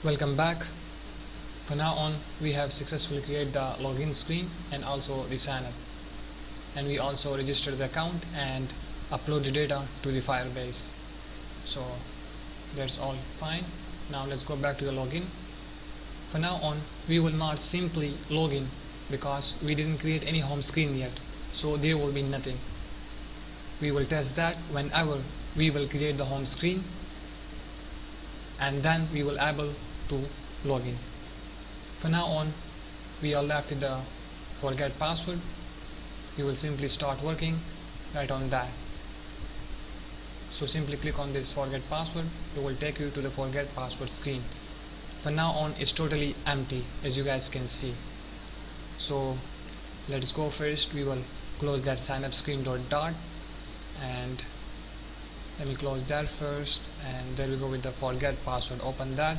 Welcome back. For now on, we have successfully created the login screen and also the sign up, and we also registered the account and upload the data to the Firebase. So that's all fine. Now let's go back to the login. For now on, we will not simply log in because we didn't create any home screen yet, so there will be nothing. We will test that whenever we will create the home screen, and then we will able to log in. For now on, we are left with the forget password. You will simply start working right on that. So simply click on this forget password. It will take you to the forget password screen. For now on, it's totally empty, as you guys can see. So let's go. First we will close that sign up screen dot, and let me close that first, and there we go with the forget password. Open that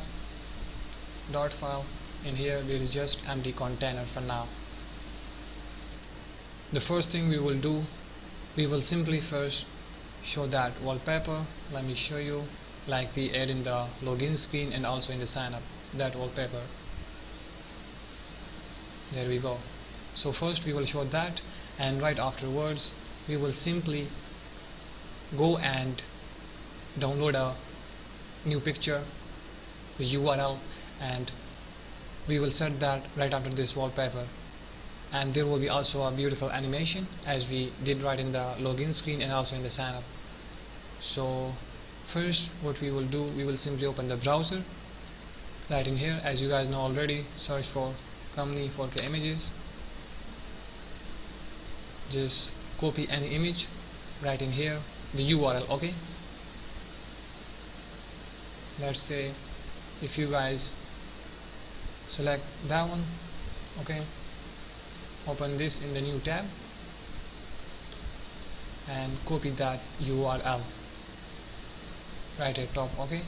dot file. In here there is just empty container for now. The first thing we will do, we will simply first show that wallpaper. Let me show you, like we add in the login screen and also in the sign up, that wallpaper. There we go. So first we will show that, and right afterwards we will simply go and download a new picture, the URL, and we will set that right after this wallpaper. And there will be also a beautiful animation as we did right in the login screen and also in the sign up. So first what we will do, we will simply open the browser. Right in here, as you guys know already, search for company 4K images. Just copy any image right in here, the URL. Okay, let's say if you guys select that one, okay, open this in the new tab and copy that URL right at top. Okay,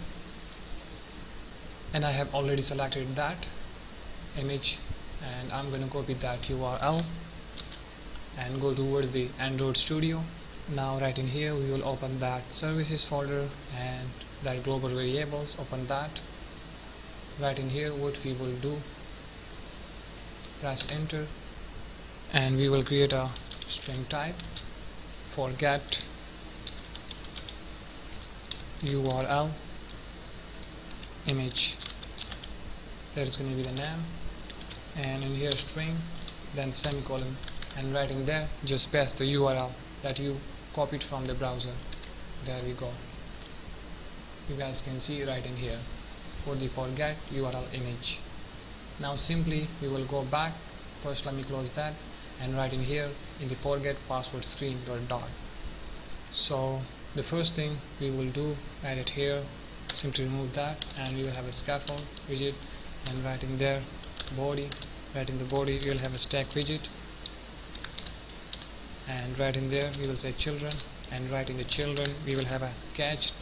and I have already selected that image, and I'm going to copy that URL and go towards the Android Studio. Now right in here we will open that services folder and that global variables. Open that. Right in here what we will do, press enter, and we will create a string type, forget URL image. That is going to be the name, and in here string, then semicolon, and right in there just paste the URL that you copied from the browser. There we go. You guys can see right in here for the forget URL image. Now simply we will go back. First let me close that, and right in here in the forget password screen dot. So the first thing we will do, right at here, simply remove that, and we will have a scaffold widget, and right in there body, right in the body we will have a stack widget, and right in there we will say children, and right in the children we will have a cached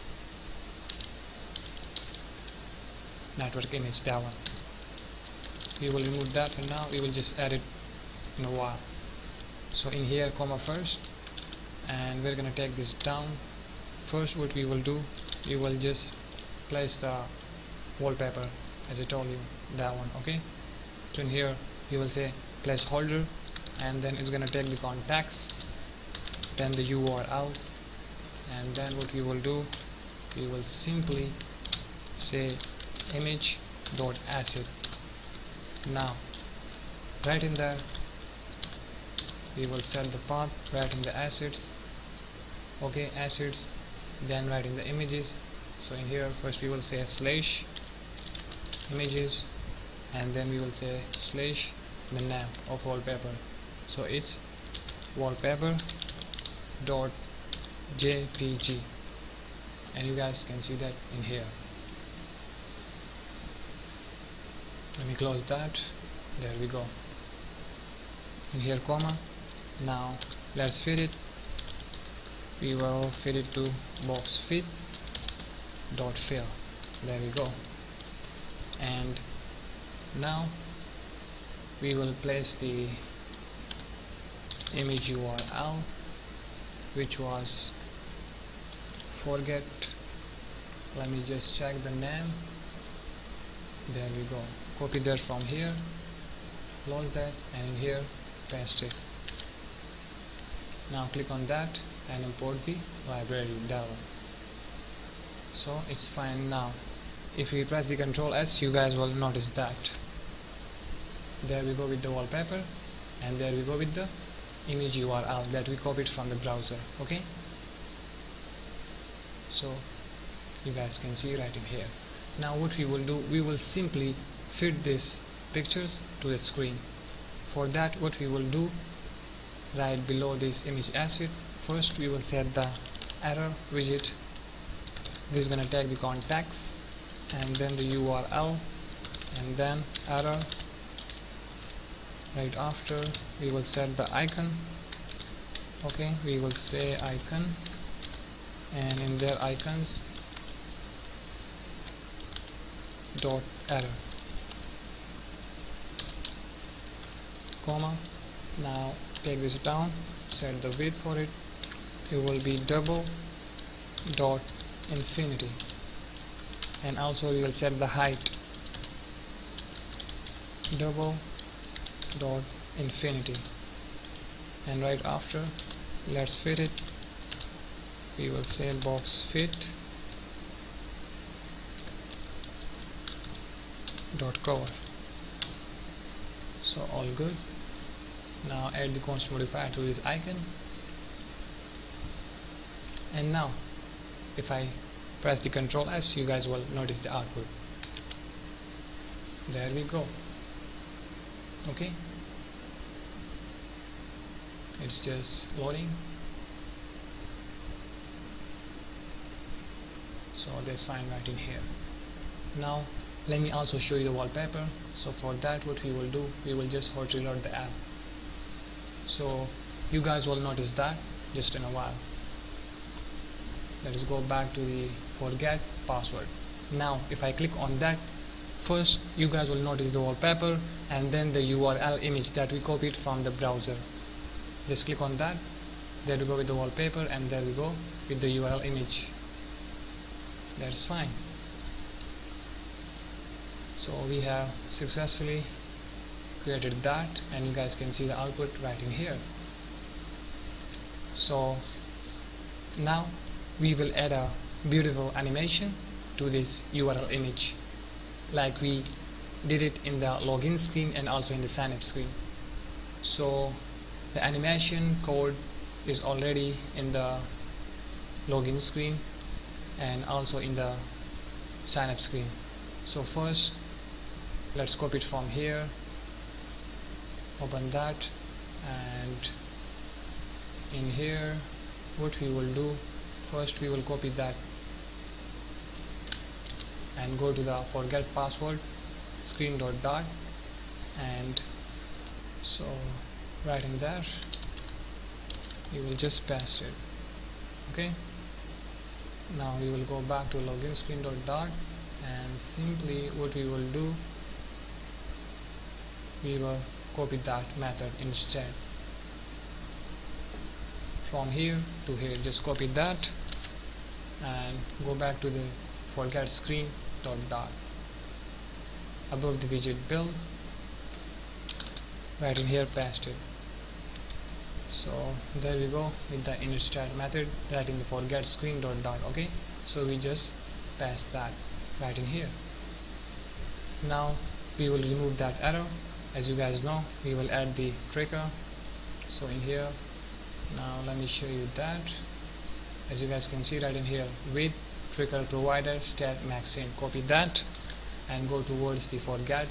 network image, that one. We will remove that for now. We will just add it in a while. So in here comma first, and we're gonna take this down. First what we will do, we will just place the wallpaper as I told you, that one. Okay, so in here we will say placeholder, and then it's gonna take the contacts, then the URL, and then what we will do, we will simply say image.asset. Now right in there we will set the path right in the assets. Okay, assets, then right in the images. So in here first we will say slash images, and then we will say slash the name of wallpaper. So it's wallpaper dot jpg, and you guys can see that in here. Let me close that. There we go. In here comma. Now let's fit it. We will fit it to box fit dot fill. There we go. And now we will place the image URL, which was forget. Let me just check the name. There we go. Copy that from here, close that, and in here paste it. Now click on that and import the library, that one. So it's fine now. If we press the Ctrl S, you guys will notice that. There we go with the wallpaper, and there we go with the image URL that we copied from the browser. Okay, so you guys can see right in here. Now what we will do, we will simply fit these pictures to the screen. For that, what we will do, right below this image asset, first we will set the error widget. This is gonna take the context, and then the URL, and then error. Right after, we will set the icon. Okay, we will say icon, and in their icons dot error, comma. Now take this down, set the width for it. It will be double dot infinity, and also we will set the height double dot infinity, and right after, let's fit it. We will say box fit dot cover. So all good. Now add the const modifier to this icon, and now if I press the Ctrl S, you guys will notice the output. There we go. Okay, it's just loading. So that's fine right in here. Now let me also show you the wallpaper. So for that, what we will do, we will just hot reload the app. So you guys will notice that just in a while. Let us go back to the forget password. Now if I click on that, first you guys will notice the wallpaper and then the URL image that we copied from the browser. Just click on that. There we go with the wallpaper, and there we go with the URL image. That's fine. So we have successfully created that, and you guys can see the output right in here. So now we will add a beautiful animation to this URL image, like we did it in the login screen and also in the sign up screen. So the animation code is already in the login screen and also in the sign up screen. So first let's copy it from here, open that, and in here what we will do, first we will copy that and go to the forget password screen dot, and so right in there you will just paste it. Okay, now we will go back to login screen dot, and simply what we will do, we will copy that method instead. From here to here, just copy that and go back to the forget screen dot. Above the widget build, right in here paste it. So there we go with the instead method right in the forget screen dot. Okay, so we just paste that right in here. Now we will remove that error. As you guys know, we will add the trigger. So in here, now let me show you that. As you guys can see right in here, with trigger provider stat maxin, copy that and go towards the forget,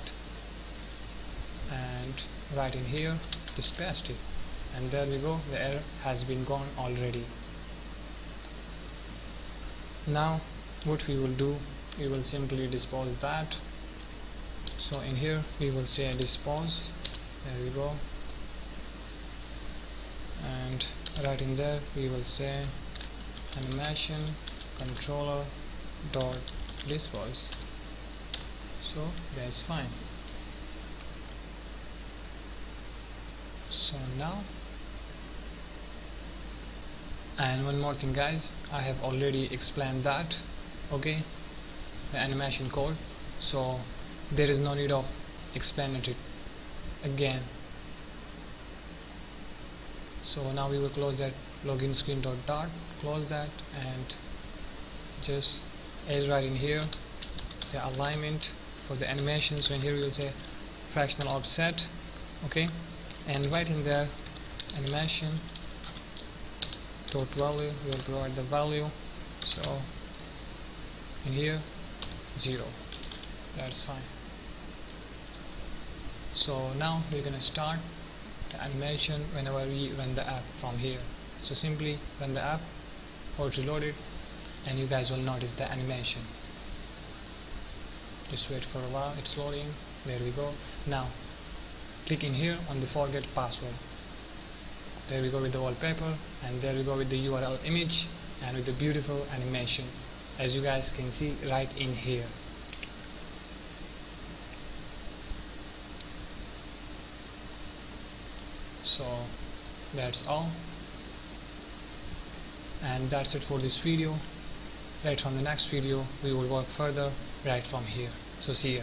and right in here just paste it, and there we go, the error has been gone already. Now what we will do, we will simply dispose that. So in here we will say dispose, there we go, and right in there we will say animation controller dot dispose. So that's fine. So now, and one more thing guys, I have already explained that, okay, the animation code. So there is no need of explaining it again. So now we will close that login screen dot, close that, and just as right in here the alignment for the animation. So in here we will say fractional offset, okay, and right in there animation dot value, we will provide the value. So in here 0, that's fine. So now we're gonna start the animation whenever we run the app from here. So simply run the app or reload it, and you guys will notice the animation. Just wait for a while, it's loading. There we go. Now click in here on the forget password. There we go with the wallpaper, and there we go with the URL image and with the beautiful animation, as you guys can see right in here. So that's all, and that's it for this video. Right from the next video we will work further right from here. So see ya.